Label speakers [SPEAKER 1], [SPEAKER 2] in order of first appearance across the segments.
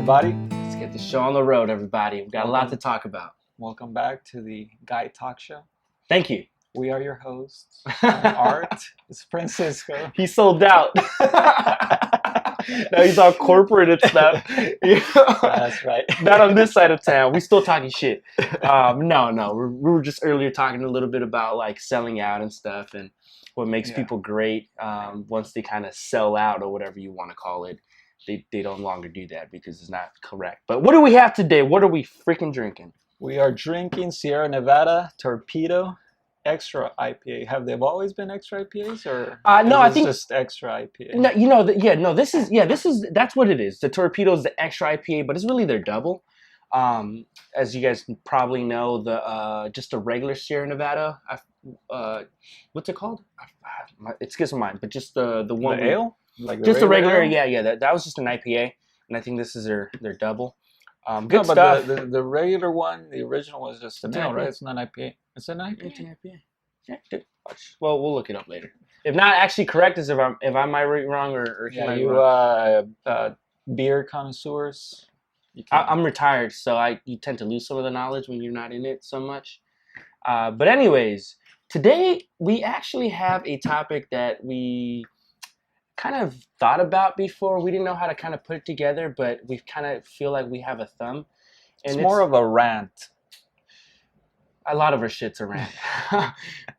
[SPEAKER 1] everybody.
[SPEAKER 2] Let's get the show on the road, everybody. We've got a lot to talk about.
[SPEAKER 1] Welcome back to the Guy Talk Show.
[SPEAKER 2] Thank you.
[SPEAKER 1] We are your hosts. Art is Francisco.
[SPEAKER 2] He sold out. Now he's all corporate and stuff.
[SPEAKER 1] That's right.
[SPEAKER 2] Not on this side of town. We still talking shit. No. We were just earlier talking a little bit about like selling out and stuff and what makes people great once they kind of sell out or whatever you want to call it. They no longer do that because it's not correct. But what do we have today? What are we freaking drinking?
[SPEAKER 1] We are drinking Sierra Nevada Torpedo Extra IPA. Have they always been extra IPAs, or
[SPEAKER 2] no? I think
[SPEAKER 1] just extra IPA.
[SPEAKER 2] No, this is that's what it is. The Torpedo is the extra IPA, but it's really their double. As you guys probably know, the just a regular Sierra Nevada. What's it called? It skips my mind, but just the one
[SPEAKER 1] the ale. Like
[SPEAKER 2] just a regular,
[SPEAKER 1] ale?
[SPEAKER 2] yeah. That was just an IPA, and I think this is their double. Good
[SPEAKER 1] no, but
[SPEAKER 2] stuff.
[SPEAKER 1] The regular one, the original was just an ale,
[SPEAKER 2] IPA.
[SPEAKER 1] right? It's not IPA. It's an IPA.
[SPEAKER 2] It's an IPA. Yeah, good. Well, we'll look it up later. If not, actually correct us if I might be wrong or he might be wrong.
[SPEAKER 1] Beer connoisseurs.
[SPEAKER 2] I'm retired, so you tend to lose some of the knowledge when you're not in it so much. But anyways, today we actually have a topic that we kind of thought about before. We didn't know how to kind of put it together, but we kind of feel like we have a thumb. And
[SPEAKER 1] it's more of a rant.
[SPEAKER 2] A lot of our shit's a rant.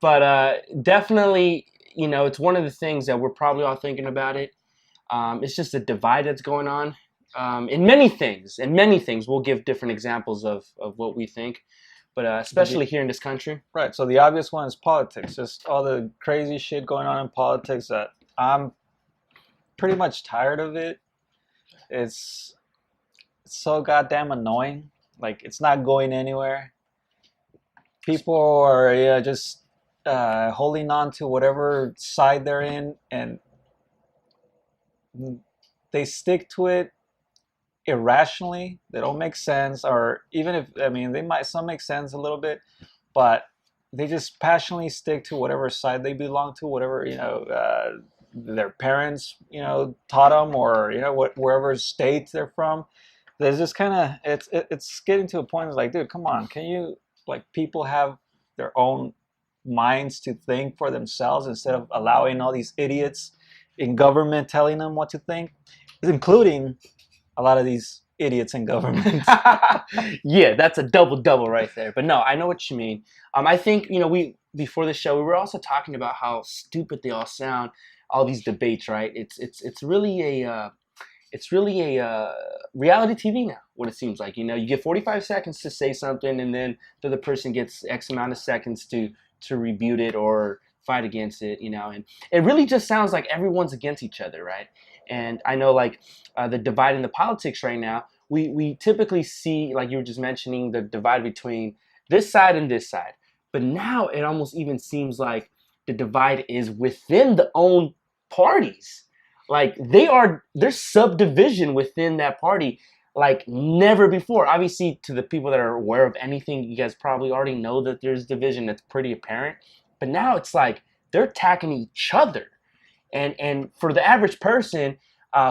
[SPEAKER 2] But definitely, it's one of the things that we're probably all thinking about it. It's just a divide that's going on in many things. We'll give different examples of what we think, but especially here in this country.
[SPEAKER 1] Right. So the obvious one is politics. Just all the crazy shit going on in politics that I'm pretty much tired of it. It's so goddamn annoying. Like, it's not going anywhere. People are just holding on to whatever side they're in, and they stick to it irrationally. They don't make sense, or even if, some make sense a little bit, but they just passionately stick to whatever side they belong to, whatever their parents taught them, or wherever state they're from. There's just kind of it's getting to a point of like, dude, come on, can you, like, people have their own minds to think for themselves instead of allowing all these idiots in government telling them what to think, including a lot of these idiots in government.
[SPEAKER 2] Yeah, that's a double right there. But no, I know what you mean. I think we before the show we were also talking about how stupid they all sound. All these debates, right? It's really a reality TV now. What it seems like, you get 45 seconds to say something, and then the other person gets X amount of seconds to rebut it or fight against it, and it really just sounds like everyone's against each other, right? And I know, like, the divide in the politics right now, we typically see, like you were just mentioning, the divide between this side and this side. But now it almost even seems like the divide is within the own parties. Like, there's subdivision within that party like never before. Obviously, to the people that are aware of anything, you guys probably already know that there's division. That's pretty apparent. But now it's like they're attacking each other. And for the average person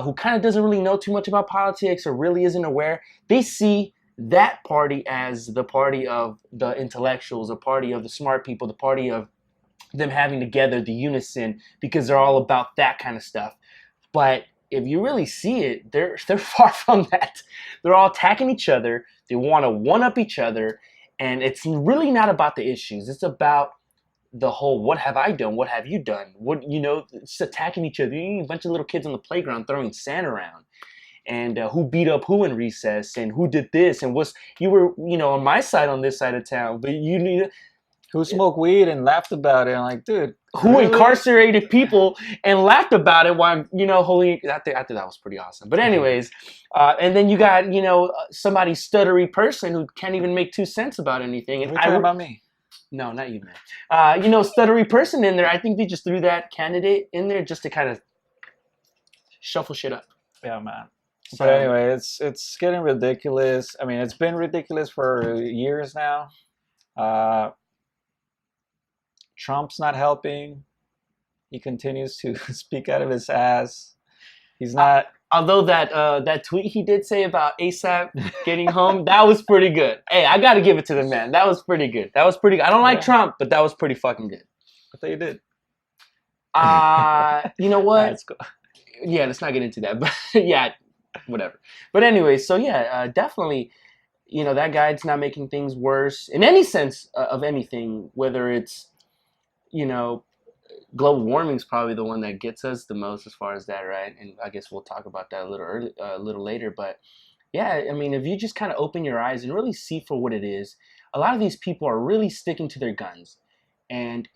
[SPEAKER 2] who kind of doesn't really know too much about politics or really isn't aware, they see that party as the party of the intellectuals, the party of the smart people, the party of them having together the unison, because they're all about that kind of stuff. But if you really see it, they're far from that. They're all attacking each other. They want to one-up each other. And it's really not about the issues. It's about the whole, what have I done? What have you done? It's attacking each other. You need a bunch of little kids on the playground throwing sand around. And who beat up who in recess, and who did this, and you were on my side, on this side of town, but
[SPEAKER 1] who smoked weed and laughed about it. I'm like, dude,
[SPEAKER 2] who really incarcerated people and laughed about it while holy. I think that was pretty awesome. But anyways, and then you got somebody stuttery person who can't even make 2 cents about anything. And
[SPEAKER 1] you're talking about me.
[SPEAKER 2] No, not you, man. Stuttery person in there. I think they just threw that candidate in there just to kind of shuffle shit up.
[SPEAKER 1] Yeah, man. So, but anyway, it's getting ridiculous. I mean, it's been ridiculous for years now. Trump's not helping. He continues to speak out of his ass. He's not.
[SPEAKER 2] Although that tweet he did say about ASAP getting home, that was pretty good. Hey, I got to give it to the man. That was pretty good. That was pretty good. I don't like
[SPEAKER 1] Yeah,
[SPEAKER 2] Trump, but that was pretty fucking good.
[SPEAKER 1] I thought you did.
[SPEAKER 2] You know what?
[SPEAKER 1] That's cool.
[SPEAKER 2] Yeah, let's not get into that. But yeah, whatever. But anyway, so yeah, definitely, that guy's not making things worse in any sense of anything, whether it's, you know, global warming is probably the one that gets us the most as far as that, right? And I guess we'll talk about that a little later. But yeah, I mean, if you just kind of open your eyes and really see for what it is, a lot of these people are really sticking to their guns, and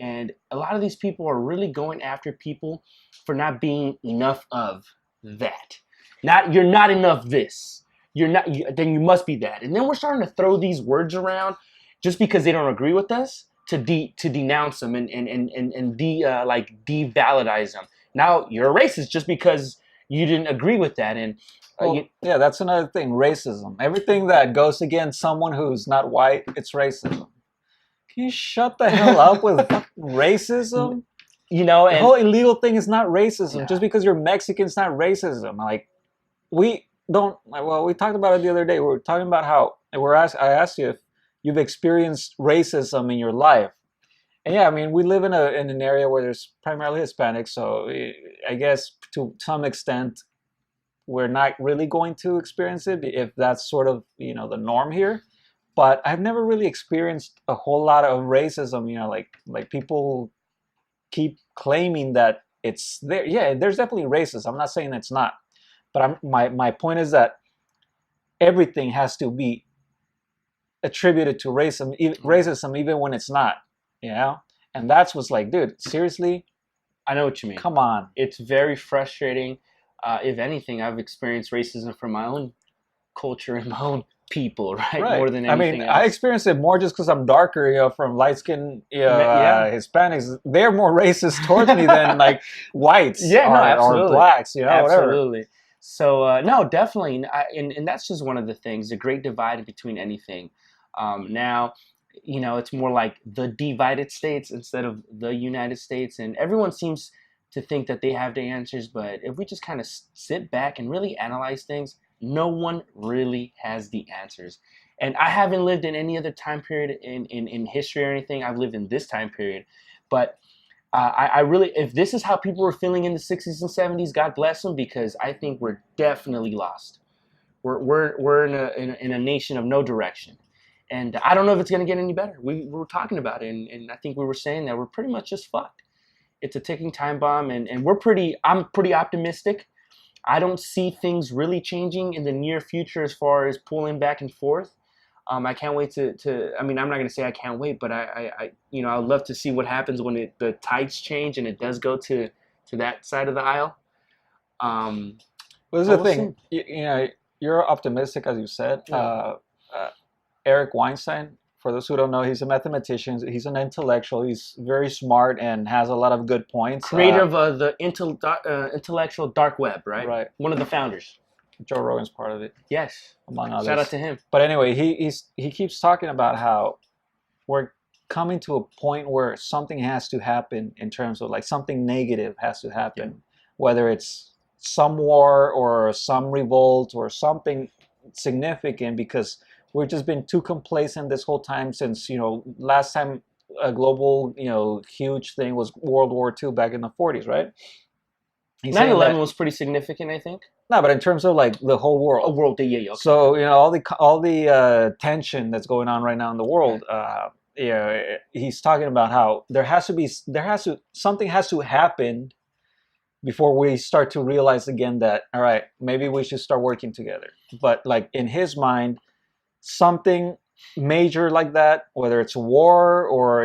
[SPEAKER 2] a lot of these people are really going after people for not being enough of that. Not you're not enough this. You're not. Then you must be that. And then we're starting to throw these words around just because they don't agree with us to denounce them and like devalidize them. Now you're a racist just because you didn't agree with that. And
[SPEAKER 1] Well, yeah, that's another thing. Racism. Everything that goes against someone who's not white, it's racism. Can you shut the hell up with racism? The
[SPEAKER 2] and
[SPEAKER 1] whole illegal thing is not racism.
[SPEAKER 2] yeah,
[SPEAKER 1] Just because you're Mexican, it's not racism. Like, we don't. Well, we talked about it the other day. We were talking about how I asked you if you've experienced racism in your life. And yeah, I mean, we live in an area where there's primarily Hispanics, so I guess to some extent we're not really going to experience it if that's sort of the norm here. But I've never really experienced a whole lot of racism. Like people keep claiming that it's there. Yeah, there's definitely racism. I'm not saying it's not, but my point is that everything has to be attributed to racism even when it's not. And that's what's like, dude, seriously,
[SPEAKER 2] I know what you mean.
[SPEAKER 1] come on.
[SPEAKER 2] It's very frustrating. If anything, I've experienced racism from my own culture and my own people, right?
[SPEAKER 1] Right.
[SPEAKER 2] More than
[SPEAKER 1] I
[SPEAKER 2] anything
[SPEAKER 1] mean,
[SPEAKER 2] else.
[SPEAKER 1] I experience it more just because I'm darker, from light skin
[SPEAKER 2] Yeah.
[SPEAKER 1] Hispanics. They're more racist towards me than like whites
[SPEAKER 2] Yeah, no,
[SPEAKER 1] or
[SPEAKER 2] absolutely.
[SPEAKER 1] blacks, whatever.
[SPEAKER 2] Absolutely. So no, definitely, and that's just one of the things, the great divide between anything. Now, it's more like the divided states instead of the United States, and everyone seems to think that they have the answers. But if we just kind of sit back and really analyze things, no one really has the answers. And I haven't lived in any other time period in history or anything. I've lived in this time period, but I really, if this is how people were feeling in the 60s and 70s, God bless them, because I think we're definitely lost. We're in a nation of no direction. And I don't know if it's going to get any better. We were talking about it, and I think we were saying that we're pretty much just fucked. It's a ticking time bomb, and I'm pretty optimistic. I don't see things really changing in the near future as far as pulling back and forth. I can't wait I mean, I'm not going to say I can't wait, but I'd love to see what happens when the tides change and it does go to that side of the aisle.
[SPEAKER 1] Well, this is
[SPEAKER 2] But
[SPEAKER 1] the
[SPEAKER 2] we'll
[SPEAKER 1] thing.
[SPEAKER 2] see.
[SPEAKER 1] You're optimistic, as you said.
[SPEAKER 2] Yeah.
[SPEAKER 1] Eric Weinstein, for those who don't know, he's a mathematician. He's an intellectual. He's very smart and has a lot of good points.
[SPEAKER 2] Creator of the intellectual dark web, right?
[SPEAKER 1] Right.
[SPEAKER 2] One of the founders.
[SPEAKER 1] Joe Rogan's part of it,
[SPEAKER 2] Yes.
[SPEAKER 1] among others.
[SPEAKER 2] Shout out to him.
[SPEAKER 1] But anyway, he keeps talking about how we're coming to a point where something has to happen in terms of like something negative has to happen, whether it's some war or some revolt or something significant, because we've just been too complacent this whole time since last time a global huge thing was World War II back in the 40s, right? He's saying
[SPEAKER 2] 9/11 was pretty significant, I think.
[SPEAKER 1] no, but in terms of like the whole world.
[SPEAKER 2] A world, yeah. Okay.
[SPEAKER 1] So all the tension that's going on right now in the world. He's talking about how something has to happen before we start to realize again that, all right, maybe we should start working together. But like in his mind, something major like that, whether it's a war or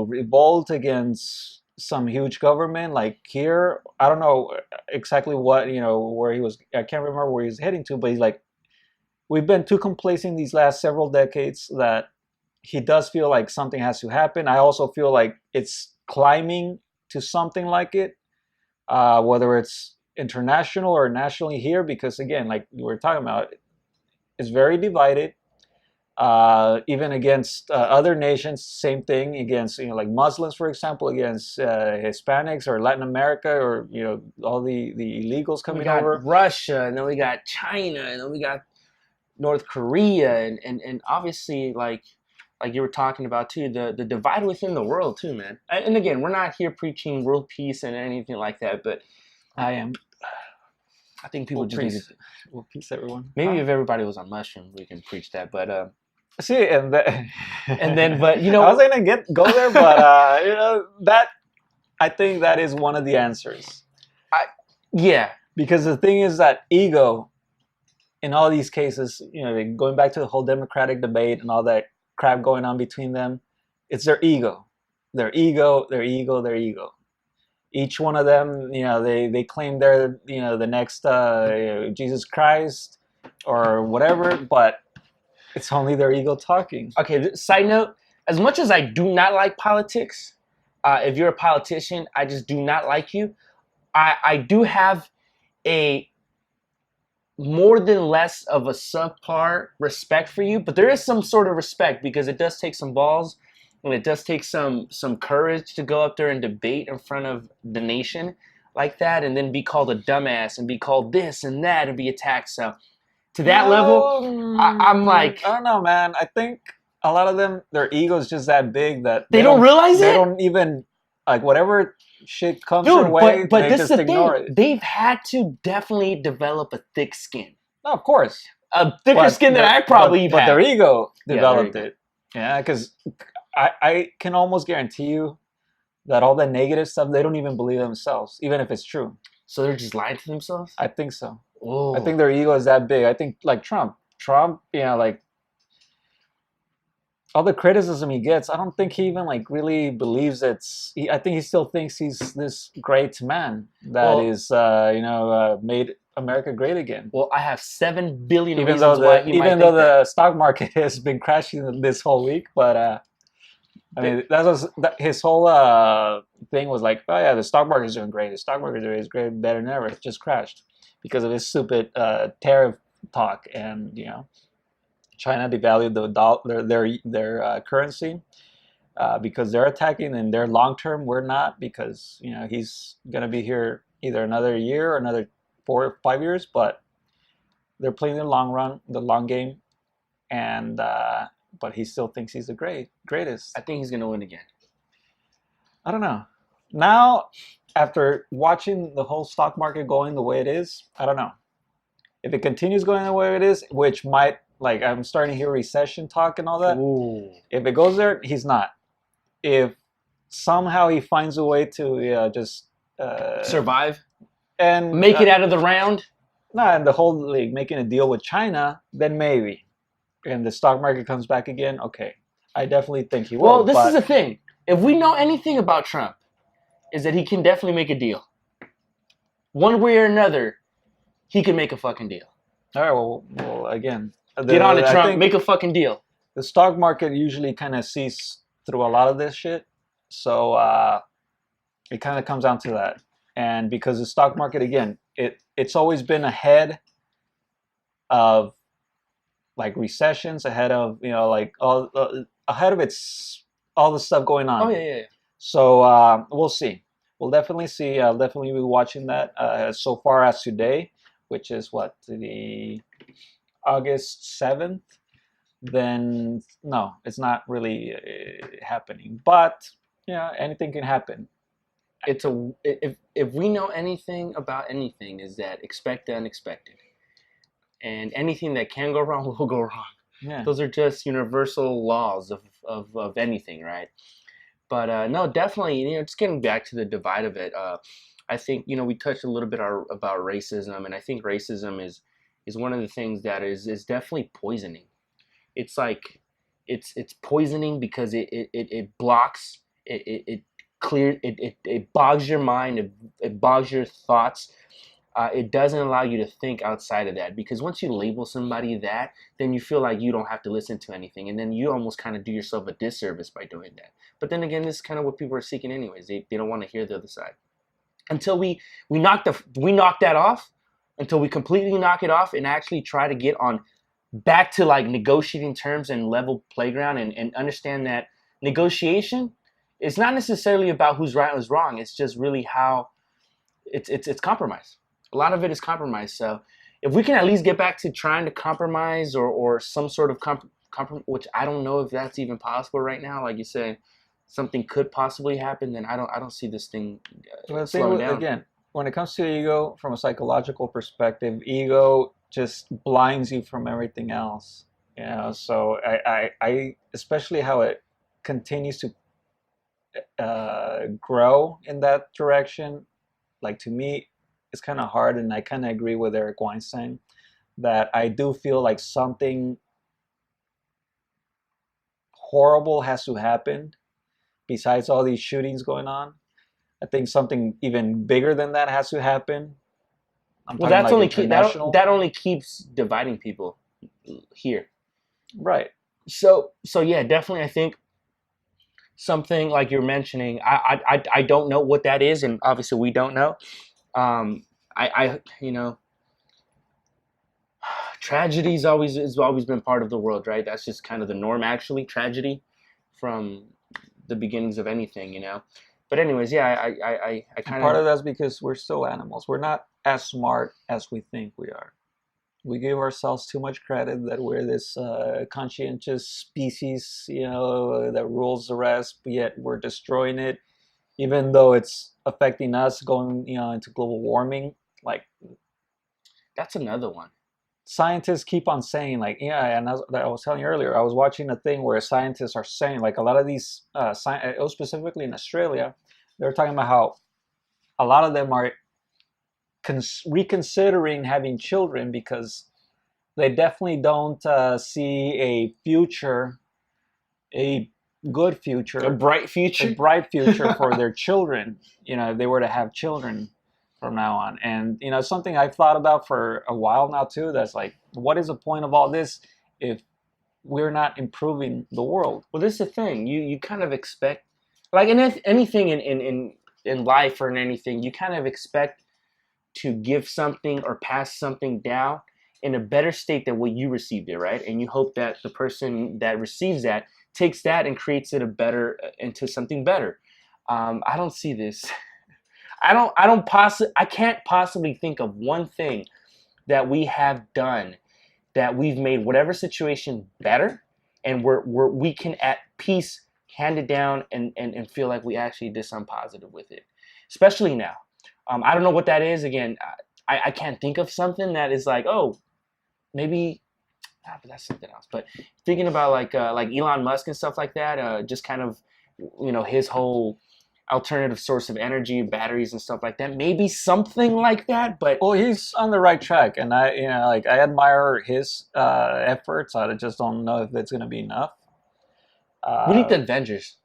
[SPEAKER 1] revolt against some huge government like here, I don't know exactly what where he was. I can't remember where he's heading to, but he's like, we've been too complacent these last several decades that he does feel like something has to happen. I also feel like it's climbing to something like it, whether it's international or nationally here, because again, like we were talking about, it's very divided. Even against other nations, same thing against like Muslims, for example, against Hispanics or Latin America, or all the illegals
[SPEAKER 2] We
[SPEAKER 1] coming
[SPEAKER 2] got
[SPEAKER 1] over.
[SPEAKER 2] Russia, and then we got China, and then we got North Korea, and obviously like you were talking about too, the divide within the world too, man. And again, we're not here preaching world peace and anything like that, but
[SPEAKER 1] I am.
[SPEAKER 2] I think people just need to.
[SPEAKER 1] Well, peace, everyone.
[SPEAKER 2] Maybe
[SPEAKER 1] Huh?
[SPEAKER 2] if everybody was on mushrooms, we can preach that. But
[SPEAKER 1] See, and
[SPEAKER 2] then, but
[SPEAKER 1] I was gonna go there, but that I think that is one of the answers.
[SPEAKER 2] yeah,
[SPEAKER 1] Because the thing is that ego, in all these cases, going back to the whole democratic debate and all that crap going on between them, it's their ego, their ego, their ego, their ego. Each one of them, they claim they're, the next Jesus Christ or whatever, but it's only their ego talking.
[SPEAKER 2] okay. Side note: as much as I do not like politics, if you're a politician, I just do not like you. I do have a more than less of a subpar respect for you, but there is some sort of respect because it does take some balls and it does take some courage to go up there and debate in front of the nation like that, and then be called a dumbass and be called this and that and be attacked. So to that level, I'm like,
[SPEAKER 1] I don't know, man. I think a lot of them, their ego is just that big that
[SPEAKER 2] they don't realize
[SPEAKER 1] they
[SPEAKER 2] it.
[SPEAKER 1] don't even like whatever shit comes their
[SPEAKER 2] Dude,
[SPEAKER 1] way.
[SPEAKER 2] but
[SPEAKER 1] they
[SPEAKER 2] this
[SPEAKER 1] just
[SPEAKER 2] is the
[SPEAKER 1] ignore
[SPEAKER 2] thing.
[SPEAKER 1] it.
[SPEAKER 2] They've had to definitely develop a thick skin.
[SPEAKER 1] No, of course,
[SPEAKER 2] A thicker skin than I probably
[SPEAKER 1] but
[SPEAKER 2] have.
[SPEAKER 1] their ego
[SPEAKER 2] Yeah,
[SPEAKER 1] developed
[SPEAKER 2] there you
[SPEAKER 1] it. Yeah, because I can almost guarantee you that all the negative stuff they don't even believe themselves, even if it's true.
[SPEAKER 2] So they're just lying to themselves?
[SPEAKER 1] I think so.
[SPEAKER 2] Oh.
[SPEAKER 1] I think their ego is that big. I think like Trump, like all the criticism he gets, I don't think he even like really believes I think he still thinks he's this great man that is made America great again.
[SPEAKER 2] Well, I have 7 billion
[SPEAKER 1] Even
[SPEAKER 2] reasons
[SPEAKER 1] though
[SPEAKER 2] why he might
[SPEAKER 1] even though
[SPEAKER 2] think that.
[SPEAKER 1] the stock market has been crashing this whole week, but I mean his whole thing was like, oh yeah, the stock market is doing great. The stock market is great, better than ever. It just crashed because of his stupid tariff talk, and China devalued their currency because they're attacking, and they're long term. We're not, because he's gonna be here either another year or another 4 or 5 years, but they're playing the long run, the long game, and but he still thinks he's the greatest.
[SPEAKER 2] I think he's gonna win again.
[SPEAKER 1] I don't know. Now, after watching the whole stock market going the way it is, I don't know. If it continues going the way it is, which might, like, I'm starting to hear recession talk and all that.
[SPEAKER 2] Ooh.
[SPEAKER 1] If it goes there, he's not. If somehow he finds a way to just
[SPEAKER 2] Survive
[SPEAKER 1] and
[SPEAKER 2] make it out of the round.
[SPEAKER 1] Nah, and the whole like making a deal with China, then maybe, and the stock market comes back again. Okay, I definitely think he will.
[SPEAKER 2] Well, this is the thing. If we know anything about Trump, is that he can definitely make a deal. One way or another, he can make a fucking deal.
[SPEAKER 1] All right. Well, again,
[SPEAKER 2] get on it, Trump. Make a fucking deal.
[SPEAKER 1] The stock market usually kind of sees through a lot of this shit, so it kind of comes down to that. And because the stock market, again, it's always been ahead of like recessions, ahead of like all ahead of all the stuff going on.
[SPEAKER 2] Oh yeah.
[SPEAKER 1] So we'll see. We'll definitely see. I'll definitely be watching that. So far as today, which is what, the August 7th. Then no, it's not really happening. But anything can happen.
[SPEAKER 2] If we know anything about anything, is that expect the unexpected, and anything that can go wrong will go wrong.
[SPEAKER 1] Yeah.
[SPEAKER 2] Those are just universal laws of anything, right? But no, definitely, just getting back to the divide of it. I think we touched a little bit about racism, and I think racism is one of the things that is definitely poisoning. It's like it's poisoning because it blocks it bogs your mind, it bogs your thoughts. It doesn't allow you to think outside of that, because once you label somebody that, then you feel like you don't have to listen to anything, and then you almost kind of do yourself a disservice by doing that. But then again, this is kind of what people are seeking anyways. They don't want to hear the other side. Until we knock that off, until we completely knock it off and actually try to get on back to like negotiating terms and level playground, and understand that negotiation is not necessarily about who's right and who's wrong. It's just really how it's compromise. A lot of it is compromise. So if we can at least get back to trying to compromise, or some sort of which I don't know if that's even possible right now. Like you said, something could possibly happen. Then I don't see this thing
[SPEAKER 1] Well, the
[SPEAKER 2] slowing
[SPEAKER 1] thing
[SPEAKER 2] down.
[SPEAKER 1] again, when it comes to ego, from a psychological perspective, ego just blinds you from everything else. You know, so I especially how it continues to grow in that direction. Like to me, it's kind of hard, and I kind of agree with Eric Weinstein that I do feel like something horrible has to happen besides all these shootings going on. I think something even bigger than that has to happen. I'm
[SPEAKER 2] Well,
[SPEAKER 1] talking
[SPEAKER 2] that's
[SPEAKER 1] like
[SPEAKER 2] only
[SPEAKER 1] international.
[SPEAKER 2] that only keeps dividing people here.
[SPEAKER 1] Right.
[SPEAKER 2] So yeah, definitely. I think something like you're mentioning. I don't know what that is, and obviously we don't know. I tragedy's always has always been part of the world, right? That's just kind of the norm, actually. Tragedy from the beginnings of anything, But anyways, yeah, I
[SPEAKER 1] And
[SPEAKER 2] kind
[SPEAKER 1] part
[SPEAKER 2] of
[SPEAKER 1] of that's because we're still animals. We're not as smart as we think we are. We give ourselves too much credit that we're this conscientious species, that rules the rest, but yet we're destroying it, even though it's affecting us going, into global warming. Like
[SPEAKER 2] that's another one.
[SPEAKER 1] scientists keep on saying, like, yeah, and I was telling you earlier, I was watching a thing where scientists are saying, like, a lot of these, it was specifically in Australia, they're talking about how a lot of them are reconsidering having children because they definitely don't see a future, a good
[SPEAKER 2] A
[SPEAKER 1] future,
[SPEAKER 2] bright
[SPEAKER 1] a
[SPEAKER 2] future.
[SPEAKER 1] bright future for their children. If they were to have children from now on. And something I've thought about for a while now too. That's like, what is the point of all this if we're not improving the world?
[SPEAKER 2] Well, this is the thing. You kind of expect, like in anything in life or in anything, you kind of expect to give something or pass something down in a better state than what you received it, right? And you hope that the person that receives that takes that and creates it into something better. I don't see this. I can't possibly think of one thing that we have done that we've made whatever situation better, and we can at peace hand it down, and feel like we actually did something positive with it, especially now. I don't know what that is. Again, I can't think of something that is like, oh, maybe, but that's something else. But thinking about like Elon Musk and stuff like that, just kind of, his whole alternative source of energy, batteries and stuff like that. Maybe something like that. But
[SPEAKER 1] Well, he's on the right track, and I admire his efforts. I just don't know if it's gonna be enough.
[SPEAKER 2] we need the
[SPEAKER 1] Uh,
[SPEAKER 2] Avengers.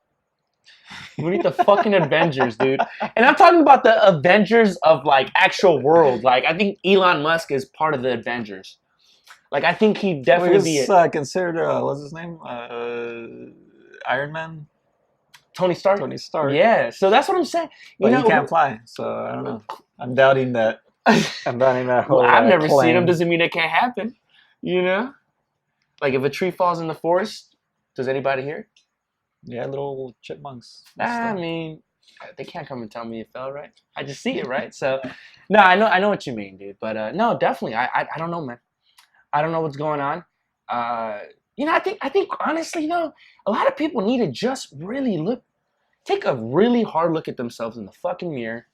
[SPEAKER 2] We need the fucking Avengers, dude. And I'm talking about the Avengers of like actual world. Like I think Elon Musk is part of the Avengers. Like I think he'd
[SPEAKER 1] well,
[SPEAKER 2] definitely be
[SPEAKER 1] he's
[SPEAKER 2] it.
[SPEAKER 1] considered what's his name? Iron Man,
[SPEAKER 2] Tony Stark.
[SPEAKER 1] Tony Stark,
[SPEAKER 2] Yeah. So that's what I'm saying.
[SPEAKER 1] but he can't fly. So I don't know. I'm doubting that. I'm doubting that
[SPEAKER 2] Well,
[SPEAKER 1] whole
[SPEAKER 2] I've never seen him.
[SPEAKER 1] claim.
[SPEAKER 2] Doesn't mean it can't happen. You know. Like if a tree falls in the forest, does anybody hear it?
[SPEAKER 1] Yeah, little chipmunks.
[SPEAKER 2] I mean, they can't come and tell me it fell, right? I just see it, right? So, no, I know what you mean, dude. But no, definitely, I don't know, man. I don't know what's going on. I think honestly, a lot of people need to just really take a really hard look at themselves in the fucking mirror,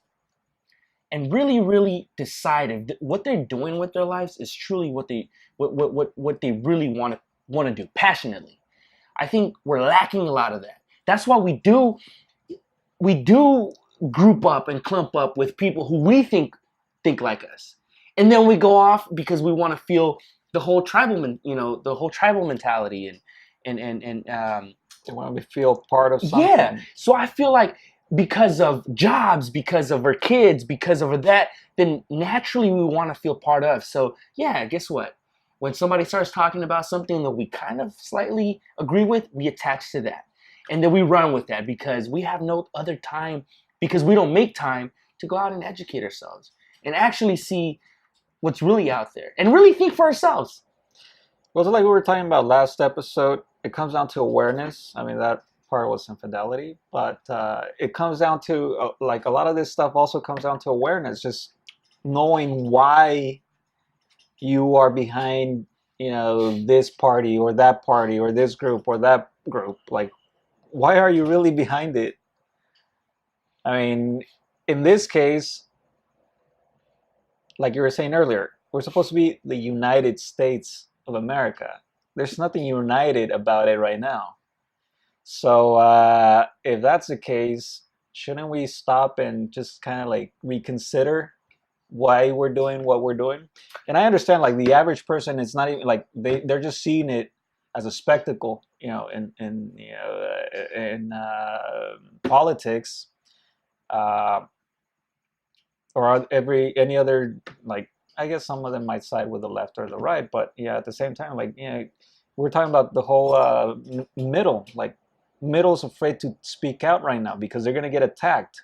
[SPEAKER 2] and really, really decide if what they're doing with their lives is truly what they really want to do passionately. I think we're lacking a lot of that. That's why we do group up and clump up with people who we think like us, and then we go off because we want to feel the whole tribal mentality, and
[SPEAKER 1] They want to feel part of
[SPEAKER 2] yeah.
[SPEAKER 1] something.
[SPEAKER 2] So I feel like because of jobs, because of our kids, because of that, then naturally we want to feel part of. So yeah, guess what? When somebody starts talking about something that we kind of slightly agree with, we attach to that. And then we run with that because we have no other time, because we don't make time to go out and educate ourselves and actually see what's really out there and really think for ourselves.
[SPEAKER 1] Well, it's like we were talking about last episode. It comes down to awareness. I mean, that part was infidelity, but it comes down to like a lot of this stuff also comes down to awareness, just knowing why you are behind, this party or this group or that group. Like, why are you really behind it? I mean, in this case, like you were saying earlier, we're supposed to be the United States of America. There's nothing united about it right now. So if that's the case, shouldn't we stop and just kind of like reconsider why we're doing what we're doing? And I understand like the average person is not even like they're just seeing it as a spectacle, in politics, uh, or any other, like, I guess some of them might side with the left or the right, but yeah, at the same time, like, we're talking about the whole middle. Like, middle's afraid to speak out right now because they're gonna get attacked.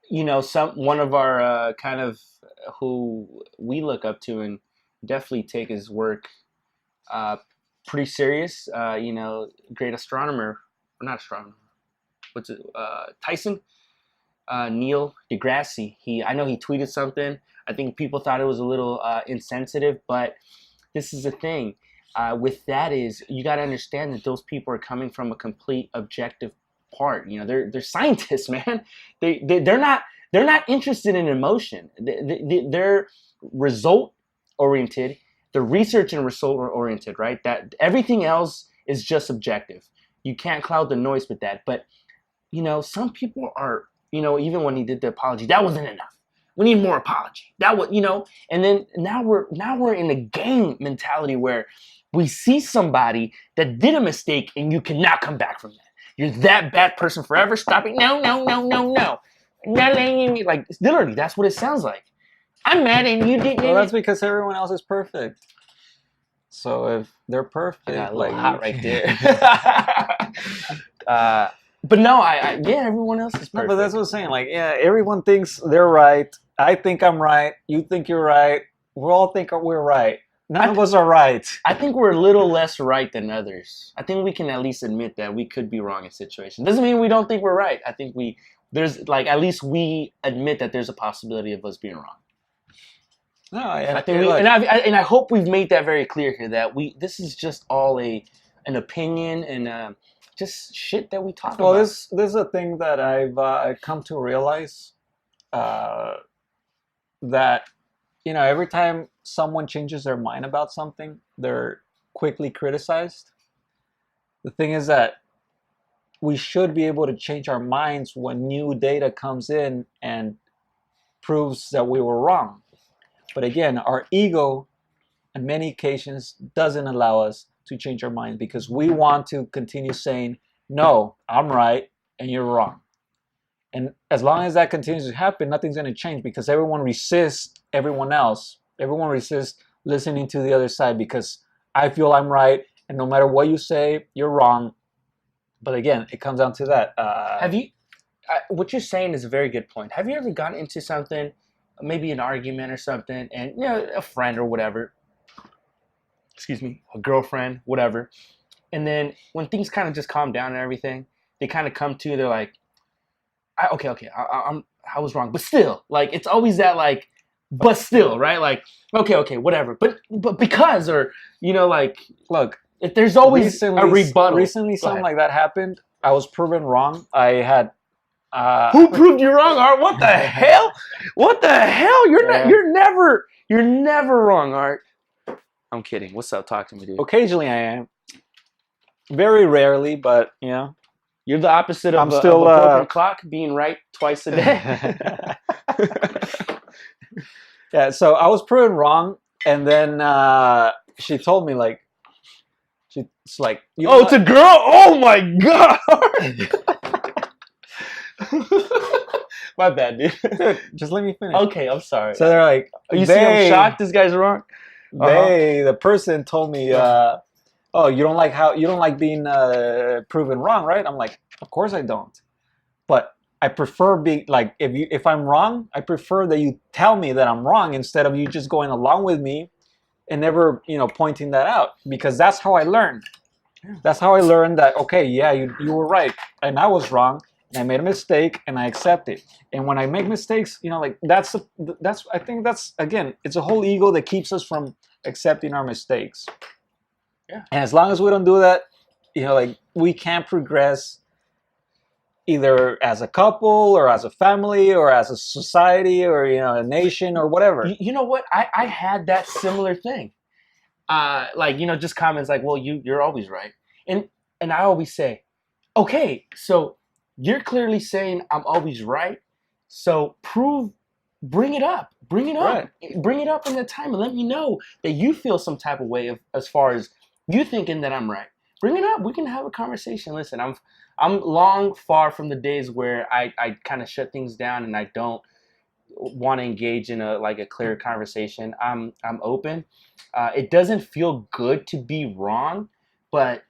[SPEAKER 2] One of our kind of who we look up to and definitely take his work uh, pretty serious. Great astronomer, or not astronomer. What's it? Tyson, Neil deGrasse. I know he tweeted something. I think people thought it was a little insensitive, but this is the thing. With that is you got to understand that those people are coming from a complete objective part. They're scientists, man. They're not interested in emotion. They're result oriented. They're research and result oriented, right? That everything else is just subjective. You can't cloud the noise with that. But some people are, even when he did the apology, that wasn't enough. We need more apology. That was, and then now we're in a game mentality where we see somebody that did a mistake and you cannot come back from that. You're that bad person forever. Stop it. No, no, no, no, no. Like, literally, that's what it sounds like. I'm mad and you didn't.
[SPEAKER 1] Well, that's because everyone else is perfect. So if they're perfect,
[SPEAKER 2] I got a
[SPEAKER 1] like,
[SPEAKER 2] little hot right there. But no, yeah, everyone else is perfect.
[SPEAKER 1] No, but that's what I'm saying. Like, yeah, everyone thinks they're right. I think I'm right. You think you're right. We all think we're right. None of us are right.
[SPEAKER 2] I think we're a little less right than others. I think we can at least admit that we could be wrong in situations. Doesn't mean we don't think we're right. I think there's like, at least we admit that there's a possibility of us being wrong.
[SPEAKER 1] No,
[SPEAKER 2] I think I hope we've made that very clear here that this is just all an opinion and just shit that we talk about.
[SPEAKER 1] Well, this is a thing that I've come to realize, that every time someone changes their mind about something, they're quickly criticized. The thing is that we should be able to change our minds when new data comes in and proves that we were wrong. But again, our ego, on many occasions, doesn't allow us to change our minds because we want to continue saying, no, I'm right and you're wrong. And as long as that continues to happen, nothing's going to change because everyone resists everyone else. Everyone resists listening to the other side because I feel I'm right, and no matter what you say, you're wrong. But again, it comes down to that.
[SPEAKER 2] What you're saying is a very good point. Have you ever gotten into something, maybe an argument or something, and a friend or whatever, excuse me, a girlfriend, whatever, and then when things kind of just calm down and everything, they kind of come to you, they're like, I was wrong, but still, like, it's always that, like, but still, right? Like, okay, whatever, but because, or like,
[SPEAKER 1] look,
[SPEAKER 2] if there's always a rebuttal.
[SPEAKER 1] Recently, something like that happened. I was proven wrong. I had.
[SPEAKER 2] Who proved you wrong, Art? What the hell? What the hell? You're never wrong, Art. I'm kidding. What's up? Talk to me, dude.
[SPEAKER 1] Occasionally, I am. Very rarely, but
[SPEAKER 2] You're the opposite of a broken clock, being right twice a day.
[SPEAKER 1] Yeah, so I was proven wrong, and then she told me, like, it's like,
[SPEAKER 2] it's a girl? Oh my god! My bad, dude.
[SPEAKER 1] Just let me finish.
[SPEAKER 2] Okay, I'm sorry.
[SPEAKER 1] So they're like,
[SPEAKER 2] you see, I'm shocked. This guy's wrong.
[SPEAKER 1] The person told me, oh, you don't like being proven wrong, right? I'm like, of course I don't. But I prefer being like, if I'm wrong, I prefer that you tell me that I'm wrong instead of you just going along with me and never, pointing that out, because that's how I learned. That's how I learned that, okay, yeah, you were right and I was wrong and I made a mistake and I accept it. And when I make mistakes, like that's I think that's, again, it's a whole ego that keeps us from accepting our mistakes.
[SPEAKER 2] Yeah.
[SPEAKER 1] And as long as we don't do that, like, we can't progress either as a couple or as a family or as a society or a nation or whatever.
[SPEAKER 2] You know what? I had that similar thing. Like, just comments like, well, you're always right. And I always say, okay, so you're clearly saying I'm always right. So bring it up. Bring it up.
[SPEAKER 1] Right.
[SPEAKER 2] Bring it up in that time and let me know that you feel some type of way as far as you thinking that I'm right. Bring it up. We can have a conversation. Listen, I'm long far from the days where I kind of shut things down and I don't want to engage in a clear conversation. I'm open. It doesn't feel good to be wrong, but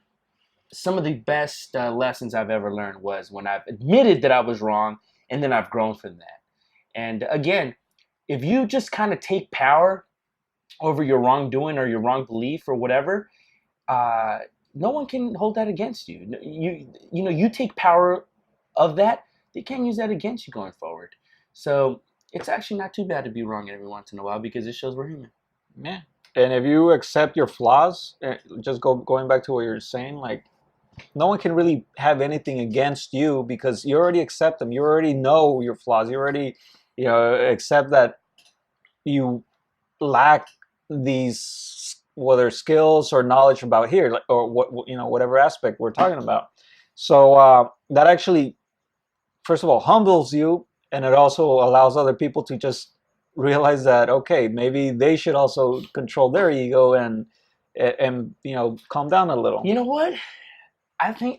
[SPEAKER 2] some of the best lessons I've ever learned was when I've admitted that I was wrong, and then I've grown from that. And again, if you just kind of take power over your wrongdoing or your wrong belief or whatever, no one can hold that against you. You take power of that, they can't use that against you going forward. So it's actually not too bad to be wrong every once in a while because it shows we're human.
[SPEAKER 1] Yeah. And if you accept your flaws, just going back to what you're saying, like, no one can really have anything against you because you already accept them. You already know your flaws. You already, accept that you lack these, whether skills or knowledge about here, like, or whatever aspect we're talking about. So that actually, first of all, humbles you, and it also allows other people to just realize that, okay, maybe they should also control their ego and calm down a little.
[SPEAKER 2] You know what? I think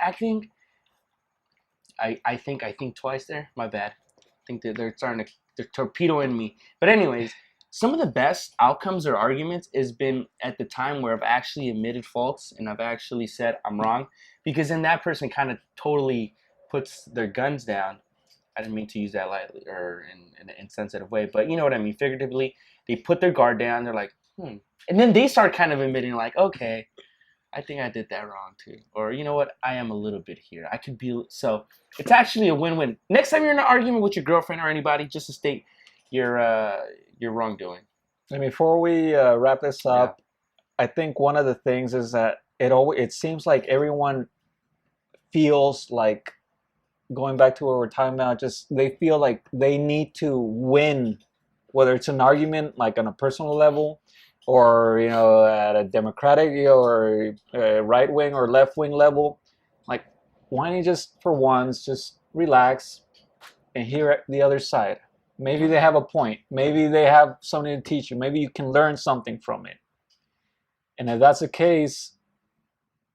[SPEAKER 2] twice there. My bad. I think that they're torpedoing me. But anyways, some of the best outcomes or arguments has been at the time where I've actually admitted faults and I've actually said I'm wrong, because then that person kind of totally puts their guns down. I didn't mean to use that lightly or in an insensitive way, but you know what I mean. Figuratively, they put their guard down. They're like, and then they start kind of admitting like, okay, I think I did that wrong too. Or, you know what? I am a little bit here. I could be. So it's actually a win-win. Next time you're in an argument with your girlfriend or anybody, just to state your wrongdoing.
[SPEAKER 1] And before we wrap this up, I think one of the things is that it seems like everyone feels like, going back to what we're talking about, just they feel like they need to win, whether it's an argument like on a personal level, or at a democratic or right wing or left wing level. Like, why don't you just for once just relax and hear the other side? Maybe they have a point. Maybe they have something to teach you. Maybe you can learn something from it. And if that's the case,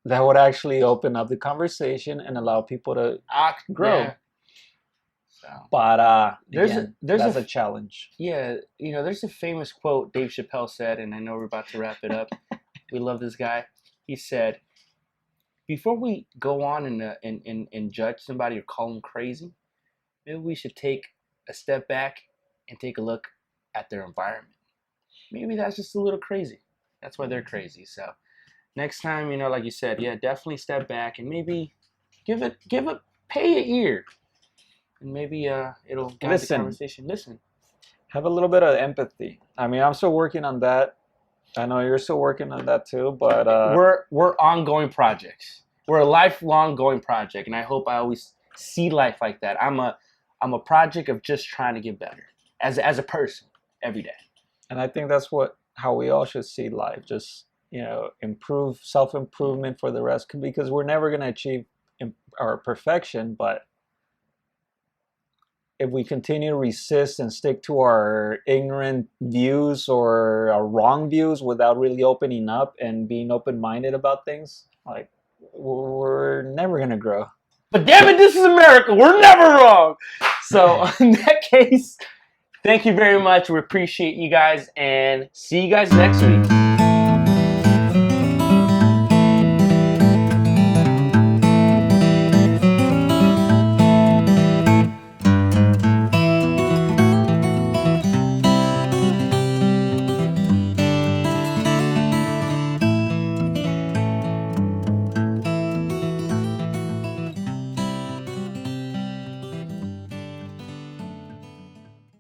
[SPEAKER 1] that would actually open up the conversation and allow people to grow.
[SPEAKER 2] Yeah. So,
[SPEAKER 1] but
[SPEAKER 2] there's
[SPEAKER 1] that's a challenge.
[SPEAKER 2] Yeah, there's a famous quote Dave Chappelle said, and I know we're about to wrap it up. We love this guy. He said, before we go on and judge somebody or call them crazy, maybe we should take a step back and take a look at their environment. Maybe that's just a little crazy. That's why they're crazy. So next time, like you said, yeah, definitely step back and maybe pay an ear, and maybe it'll guide the conversation. Listen,
[SPEAKER 1] have a little bit of empathy. I mean, I'm still working on that. I know you're still working on that too, but
[SPEAKER 2] we're ongoing projects. We're a lifelong going project, and I hope I always see life like that. I'm a project of just trying to get better as a person every day.
[SPEAKER 1] And I think that's how we all should see life. Just improve, self-improvement for the rest, because we're never going to achieve our perfection. But if we continue to resist and stick to our ignorant views or our wrong views without really opening up and being open-minded about things, like, we're never going to grow.
[SPEAKER 2] But damn it, this is America. We're never wrong. So in that case, thank you very much. We appreciate you guys, and see you guys next week.